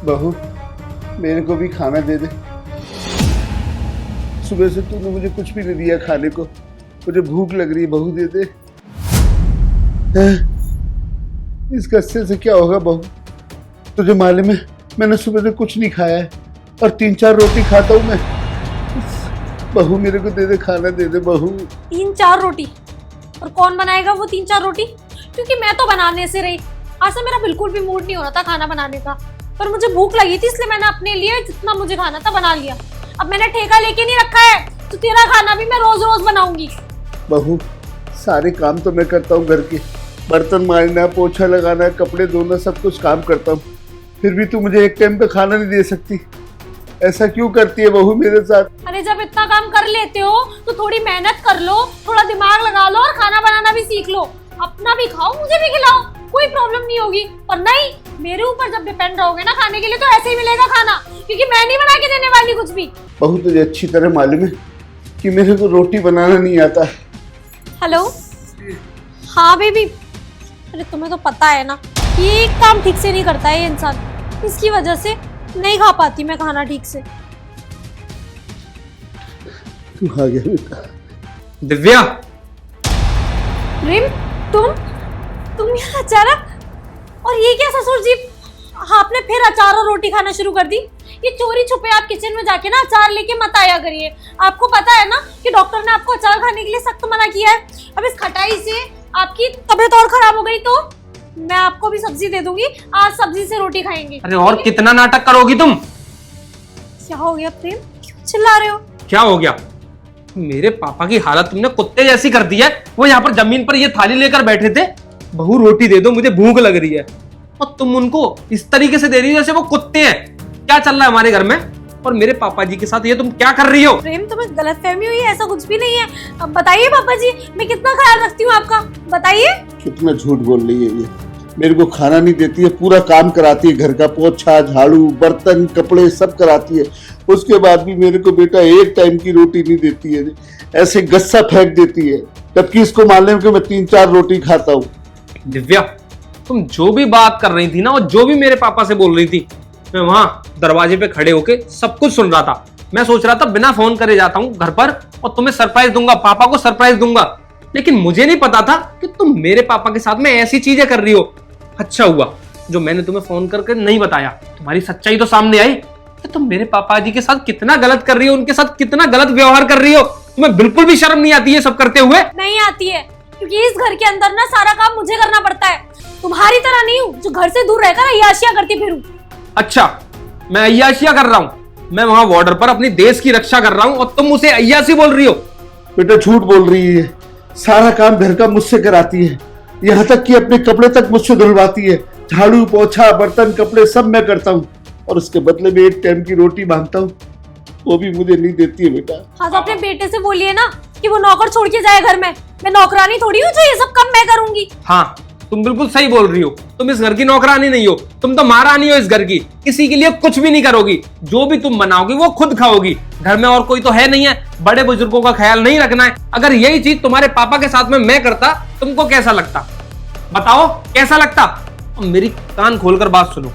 बहू, मेरे को भी खाना दे दे। सुबह से तूने मुझे कुछ भी नहीं दिया खाने को, मुझे भूख लग रही है। बहू दे दे। इस गस्से से क्या होगा बहू? तुझे मालूम है मैंने सुबह से कुछ नहीं खाया है और 3-4 रोटी खाता हूँ मैं। बहू मेरे को दे दे, खाना दे दे बहू। 3-4 रोटी? और कौन बनाएगा वो 3-4 रोटी? क्योंकि मैं तो बनाने से रही। आज से मेरा बिल्कुल भी मूड नहीं हो रहा था खाना बनाने का, पर मुझे भूख लगी थी इसलिए मैंने अपने लिए जितना मुझे खाना था बना लिया। अब मैंने ठेका लेके नहीं रखा है, तो तेरा खाना भी मैं रोज रोज बनाऊंगी। बहू सारे काम तो मैं करता हूँ घर के, बर्तन मारना, पोछा लगाना, कपड़े धोना, सब कुछ काम करता हूँ, फिर भी तू मुझे एक टाइम पे खाना नहीं दे सकती। ऐसा क्यों करती है बहू मेरे साथ? अरे जब इतना काम कर लेते हो तो थोड़ी मेहनत कर लो, थोड़ा दिमाग लगा लो और खाना बनाना भी सीख लो। अपना भी खाओ, मुझे भी खिलाओ, कोई प्रॉब्लम नहीं होगी। और नहीं, मेरे ऊपर जब डिपेंड रहोगे ना खाने के लिए, तो ऐसे ही मिलेगा खाना, क्योंकि मैं नहीं बना के देने वाली कुछ भी। बहू तुझे अच्छी तरह मालूम है कि मेरे को रोटी बनाना नहीं आता। हेलो, हाँ बेबी। अरे तुम्हें तो पता है ना, ये एक काम ठीक से नहीं करता है ये इंसान, इसकी वजह से नहीं खा पाती मैं खाना ठीक से। तू आ गया बेटा। दिव्या, रिम, तुम यहाँ अचानक? और ये क्या ससुर जी, आपने फिर अचार और रोटी खाना शुरू कर दी? ये चोरी छुपे आप किचन में जाके ना अचार लेके मत आया करिए। आपको पता है ना कि डॉक्टर ने आपको अचार खाने के लिए सख्त मना किया है। अब इस खटाई से आपकी तबीयत और खराब हो गई तो मैं आपको भी सब्जी दे दूंगी, आज सब्जी से रोटी खाएंगे। अरे और कितना नाटक करोगी तुम? क्या हो गया प्रेम, क्यों चिल्ला रहे हो? क्या हो गया? मेरे पापा की हालत तुमने कुत्ते जैसी कर दी है। वो यहाँ पर जमीन पर ये थाली लेकर बैठे थे, बहू रोटी दे दो, मुझे भूख लग रही है, और तुम उनको इस तरीके से दे रही हो जैसे वो कुत्ते हैं। क्या चल रहा है हमारे घर में? और मेरे पापा जी के साथ ये तुम क्या कर रही हो? प्रेम, तुम्हें गलतफहमी हुई है, ऐसा कुछ भी नहीं है। अब बताइए पापा जी, मैं कितना ख्याल रखती हूँ आपका, बताइए। कितना झूठ बोल रही है ये। मेरे को खाना नहीं देती है, पूरा काम कराती है, घर का पोछा, झाड़ू, बर्तन, कपड़े सब कराती है। उसके बाद भी मेरे को बेटा एक टाइम की रोटी नहीं देती है, ऐसे गस्सा फेंक देती है, जबकि इसको मालूम है कि मैं 3-4 रोटी खाता हूँ। दिव्या, तुम जो भी बात कर रही थी ना, और जो भी मेरे पापा से बोल रही थी, मैं वहां दरवाजे पे खड़े होके सब कुछ सुन रहा था। मैं सोच रहा था बिना फोन करे जाता हूँ घर पर और तुम्हें सरप्राइज दूंगा, पापा को सरप्राइज दूंगा, लेकिन मुझे नहीं पता था कि तुम मेरे पापा के साथ में ऐसी चीजें कर रही हो। अच्छा हुआ जो मैंने तुम्हें फोन करके नहीं बताया, तुम्हारी सच्चाई तो सामने आई कि तुम मेरे पापा जी के साथ कितना गलत कर रही हो, उनके साथ कितना गलत व्यवहार कर रही हो। तुम्हें बिल्कुल भी शर्म नहीं आती है सब करते हुए? नहीं आती है, क्योंकि इस घर के अंदर ना सारा काम मुझे करना पड़ता है। तुम्हारी तरह नहीं हूँ जो घर से दूर रहकर अय्याशियां करती फिरूं। अच्छा, मैं अय्याशियां कर रहा हूँ? मैं वहां बॉर्डर पर अपनी देश की रक्षा कर रहा हूँ और तुम उसे अय्याशी बोल रही हो? बेटा झूठ बोल रही है, सारा काम घर का मुझसे कराती है, यहाँ तक कि अपने कपड़े तक मुझसे धुलवाती है। झाड़ू, पोछा, बर्तन, कपड़े सब मैं करता हूँ, और उसके बदले में एक टाइम की रोटी मांगता हूँ, वो भी मुझे नहीं देती है बेटा। हाँ तो अपने बेटे से बोलिए ना कि वो नौकर छोड़ के जाए घर में। मैं नौकरानी थोड़ी हूँ जो ये सब काम मैं करूंगी। हाँ, तुम बिल्कुल सही बोल रही हो। तुम इस घर की नौकरानी नहीं हो, तुम तो महारानी हो इस घर की। किसी के लिए कुछ भी नहीं करोगी, जो भी तुम बनाओगी वो खुद खाओगी। घर में और कोई तो है नहीं है, बड़े बुजुर्गों का ख्याल नहीं रखना है। अगर यही चीज तुम्हारे पापा के साथ में मैं करता, तुमको कैसा लगता? बताओ कैसा लगता? और मेरी कान खोलकर बात सुनो,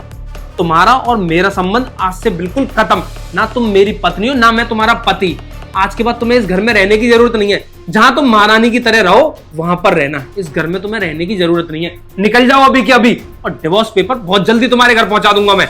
तुम्हारा और मेरा संबंध आज से बिल्कुल खत्म। ना तुम मेरी पत्नी हो, ना मैं तुम्हारा पति। आज के बाद तुम्हें इस घर में रहने की जरूरत नहीं है। जहां तुम महारानी की तरह रहो वहां पर रहना, इस घर में तुम्हें रहने की जरूरत नहीं है। निकल जाओ अभी के अभी, और डिवोर्स पेपर बहुत जल्दी तुम्हारे घर पहुंचा दूंगा मैं।